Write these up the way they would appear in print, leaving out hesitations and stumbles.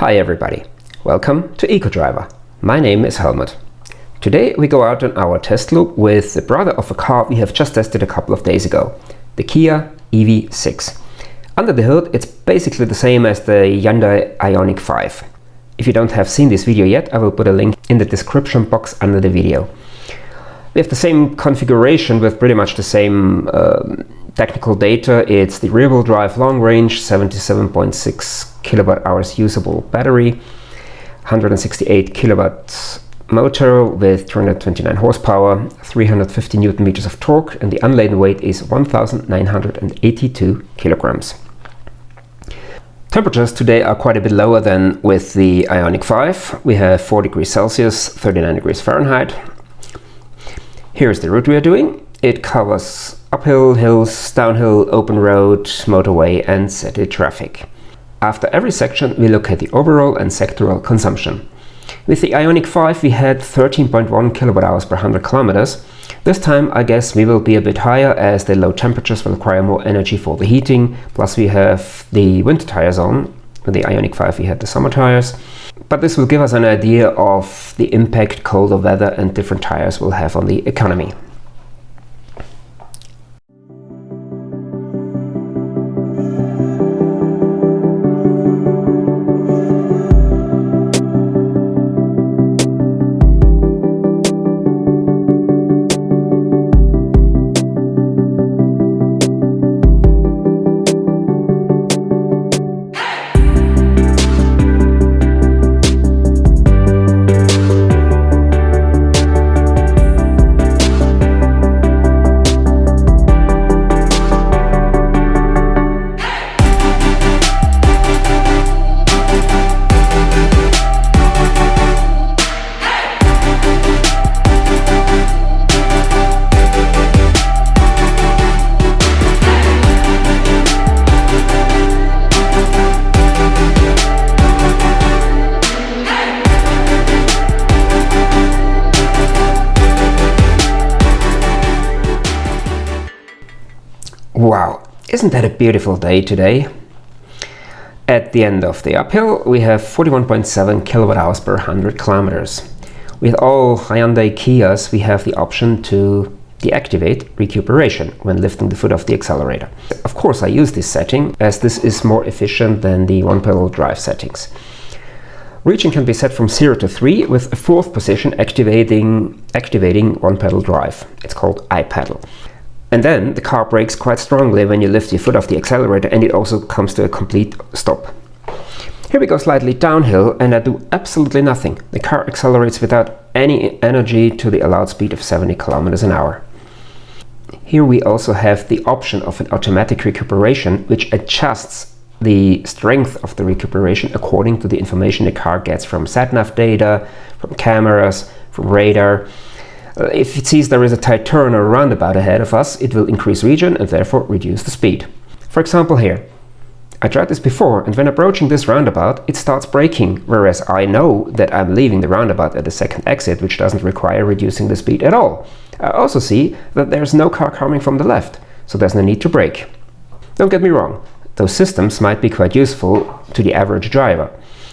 Hi everybody, welcome to EcoDriver. My name is Helmut. Today we go out on our test loop with the brother of a car we have just tested a couple of days ago, the Kia EV6. Under the hood it's basically the same as the Hyundai Ioniq 5. If you don't have seen this video yet, I will put a link in the description box under the video. We have the same configuration with pretty much the same technical data. It's the rear-wheel drive long range, 77.6 kilowatt hours usable battery, 168 kilowatt motor with 229 horsepower, 350 newton meters of torque, and the unladen weight is 1,982 kilograms. Temperatures today are quite a bit lower than with the Ioniq 5. We have 4 degrees Celsius, 39 degrees Fahrenheit. Here's the route we are doing. It covers uphill, hills, downhill, open road, motorway and city traffic. After every section we look at the overall and sectoral consumption. With the Ioniq 5 we had 13.1 kilowatt hours per 100 kilometers. This time I guess we will be a bit higher as the low temperatures will require more energy for the heating, plus we have the winter tires on. With the Ioniq 5 we had the summer tires. But this will give us an idea of the impact colder weather and different tires will have on the economy. Wow, isn't that a beautiful day today? At the end of the uphill we have 41.7 kilowatt hours per 100 kilometers. With all Hyundai Kias we have the option to deactivate recuperation when lifting the foot off the accelerator. Of course I use this setting as this is more efficient than the one-pedal drive settings. Reaching can be set from 0 to 3 with a fourth position activating one-pedal drive. It's called I-pedal. And then the car brakes quite strongly when you lift your foot off the accelerator, and it also comes to a complete stop. Here we go slightly downhill and I do absolutely nothing. The car accelerates without any energy to the allowed speed of 70 kilometers an hour. Here we also have the option of an automatic recuperation which adjusts the strength of the recuperation according to the information the car gets from sat-nav data, from cameras, from radar. If it sees there is a tight turn or roundabout ahead of us, it will increase regen and therefore reduce the speed. For example here, I tried this before and when approaching this roundabout it starts braking, whereas I know that I'm leaving the roundabout at the second exit, which doesn't require reducing the speed at all. I also see that there's no car coming from the left, so there's no need to brake. Don't get me wrong, those systems might be quite useful to the average driver,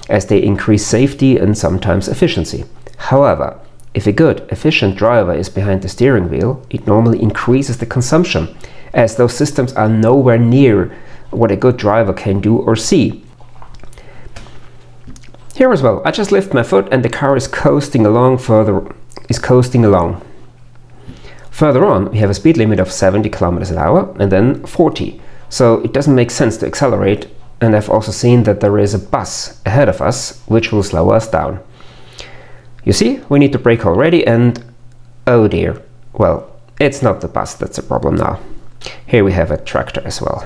as they increase safety and sometimes efficiency. However, if a good, efficient driver is behind the steering wheel, it normally increases the consumption, as those systems are nowhere near what a good driver can do or see. Here as well, I just lift my foot and the car is coasting along. Further on, we have a speed limit of 70 kilometers an hour and then 40. So it doesn't make sense to accelerate, and I've also seen that there is a bus ahead of us which will slow us down. You see, we need to brake already and oh dear, well, it's not the bus that's a problem now. Here we have a tractor as well.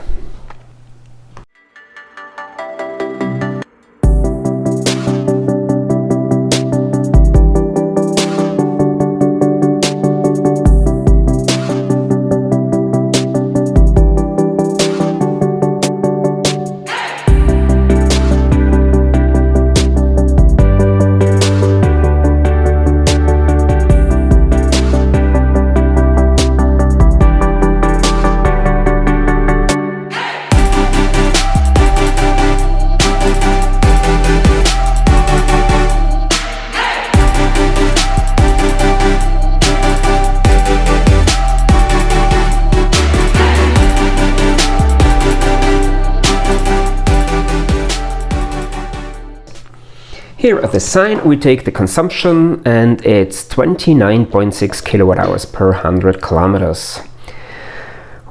Here at the sign we take the consumption and it's 29.6 kilowatt hours per 100 kilometers.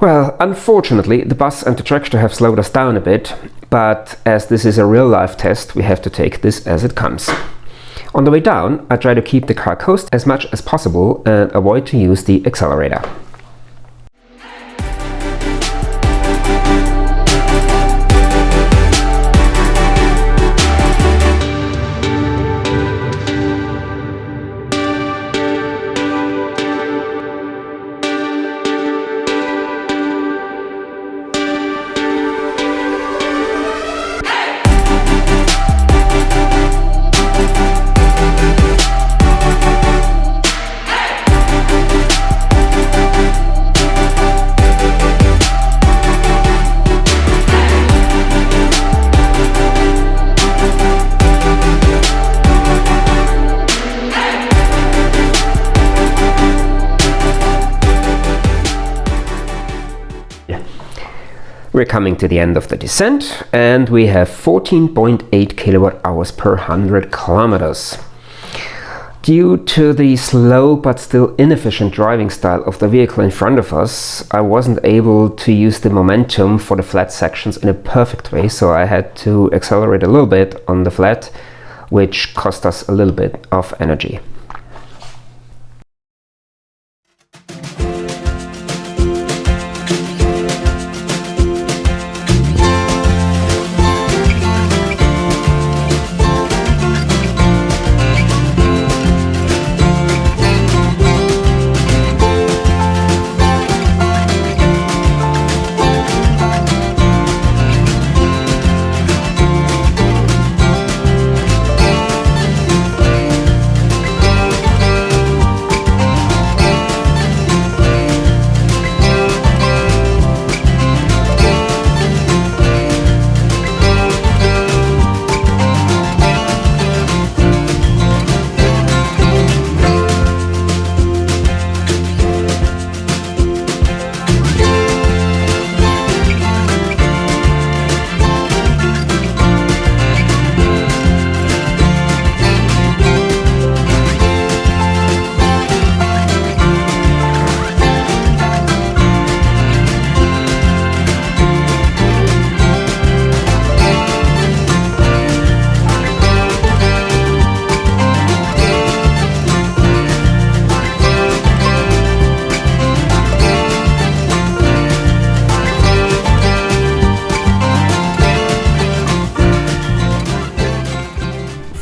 Well, unfortunately the bus and the tractor have slowed us down a bit, but as this is a real-life test we have to take this as it comes. On the way down I try to keep the car coast as much as possible and avoid to use the accelerator. We're coming to the end of the descent and we have 14.8 kilowatt hours per 100 kilometers. Due to the slow but still inefficient driving style of the vehicle in front of us, I wasn't able to use the momentum for the flat sections in a perfect way, so I had to accelerate a little bit on the flat, which cost us a little bit of energy.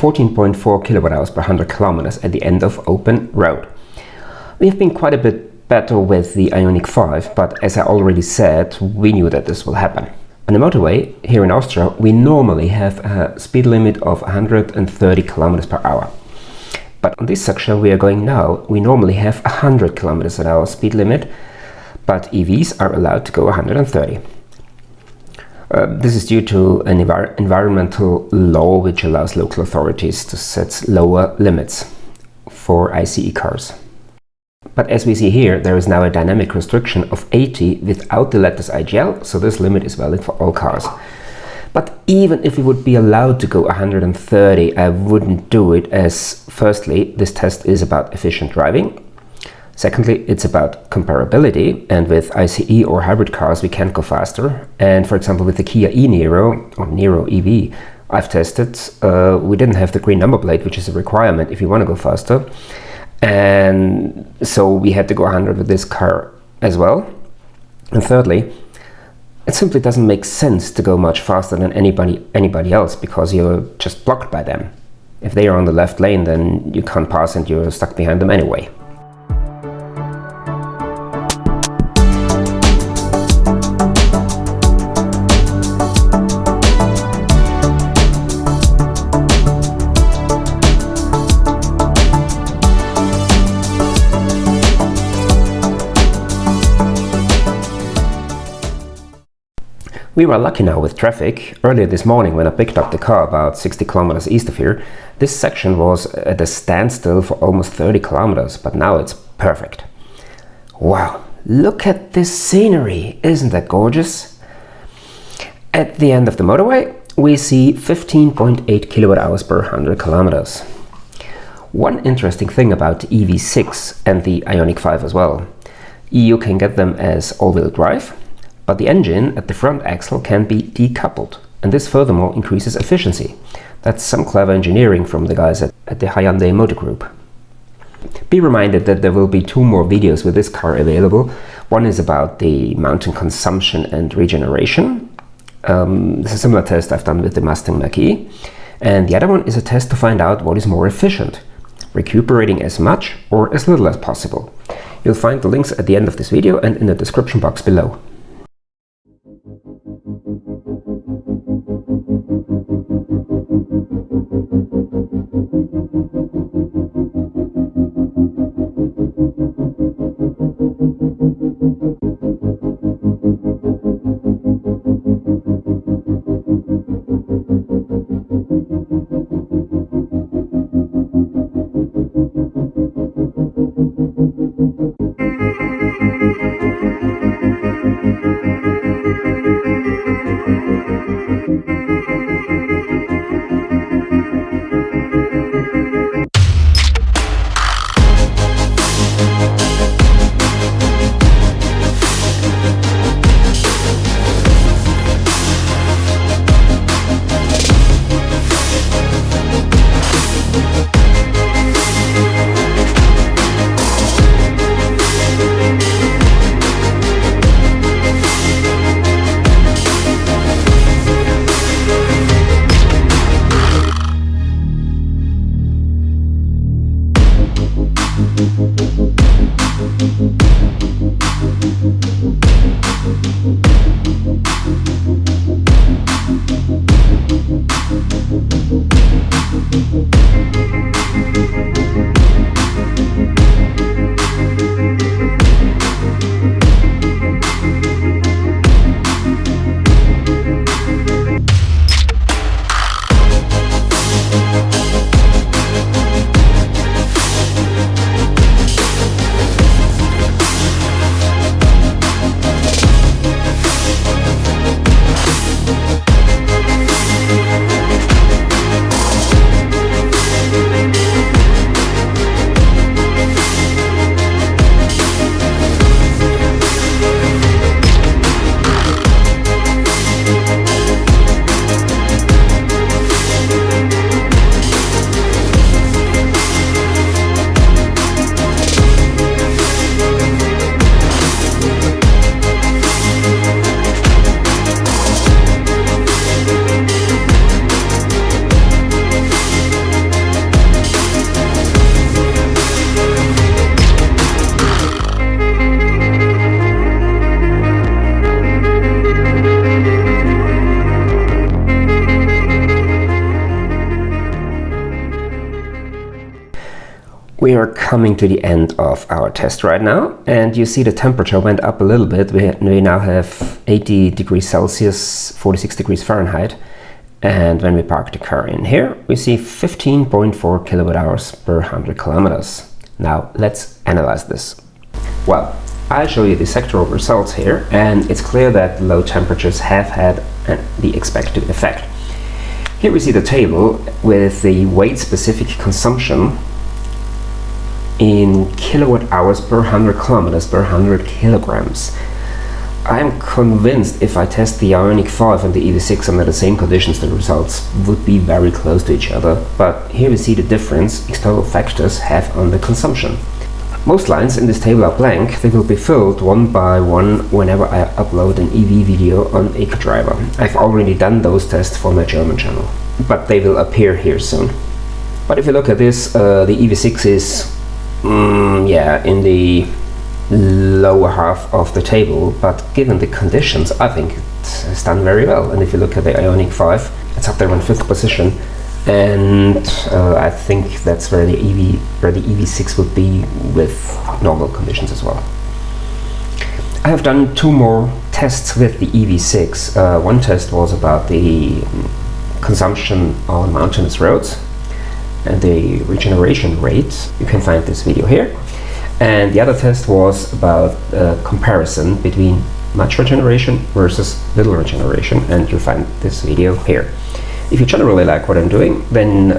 (14.4 kilowatt hours per 100 kilometers at the end of open road. We have been quite a bit better with the Ioniq 5, but as I already said, we knew that this will happen. On the motorway here in Austria, we normally have a speed limit of 130 kilometers per hour. But on this section we are going now, we normally have 100 kilometers an hour speed limit, but EVs are allowed to go 130. This is due to an environmental law which allows local authorities to set lower limits for ICE cars. But as we see here, there is now a dynamic restriction of 80 without the letters IGL, so this limit is valid for all cars. But even if we would be allowed to go 130, I wouldn't do it, as firstly, this test is about efficient driving. Secondly, it's about comparability, and with ICE or hybrid cars we can't go faster. And for example, with the Kia e-Niro or Niro EV I've tested, we didn't have the green number plate, which is a requirement if you want to go faster. And so we had to go 100 with this car as well. And thirdly, it simply doesn't make sense to go much faster than anybody else, because you're just blocked by them. If they are on the left lane, then you can't pass and you're stuck behind them anyway. We were lucky now with traffic. Earlier this morning, when I picked up the car about 60 kilometers east of here, this section was at a standstill for almost 30 kilometers, but now it's perfect. Wow, look at this scenery, isn't that gorgeous? At the end of the motorway, we see 15.8 kilowatt hours per 100 kilometers. One interesting thing about the EV6 and the Ioniq 5 as well, you can get them as all-wheel drive, but the engine at the front axle can be decoupled, and this furthermore increases efficiency. That's some clever engineering from the guys at the Hyundai Motor Group. Be reminded that there will be 2 more videos with this car available. One is about the mountain consumption and regeneration. This is a similar test I've done with the Mustang Mach-E. And the other one is a test to find out what is more efficient, recuperating as much or as little as possible. You'll find the links at the end of this video and in the description box below. We are coming to the end of our test right now, and you see the temperature went up a little bit. We now have 80 degrees Celsius, 46 degrees Fahrenheit, and when we park the car in here, we see 15.4 kilowatt hours per 100 kilometers. Now let's analyze this. Well, I'll show you the sectoral results here, and it's clear that low temperatures have had the expected effect. Here we see the table with the weight-specific consumption in kilowatt hours per 100 kilometers per 100 kilograms. I'm convinced if I test the Ioniq 5 and the EV6 under the same conditions, the results would be very close to each other, but here we see the difference external factors have on the consumption. Most lines in this table are blank. They will be filled one by one whenever I upload an EV video on EcoDriver. I've already done those tests for my German channel, but they will appear here soon. But if you look at this, the EV6 is in the lower half of the table, but given the conditions, I think it has done very well. And if you look at the Ioniq 5, it's up there in 5th position, and I think that's where the EV6 would be with normal conditions as well. I have done 2 more tests with the EV6. One test was about the consumption on mountainous roads and the regeneration rate. You can find this video here. And the other test was about a comparison between much regeneration versus little regeneration, and you'll find this video here. If you generally like what I'm doing, then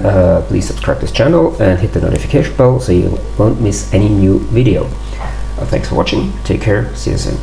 please subscribe to this channel and hit the notification bell so you won't miss any new video. Thanks for watching, take care, see you soon.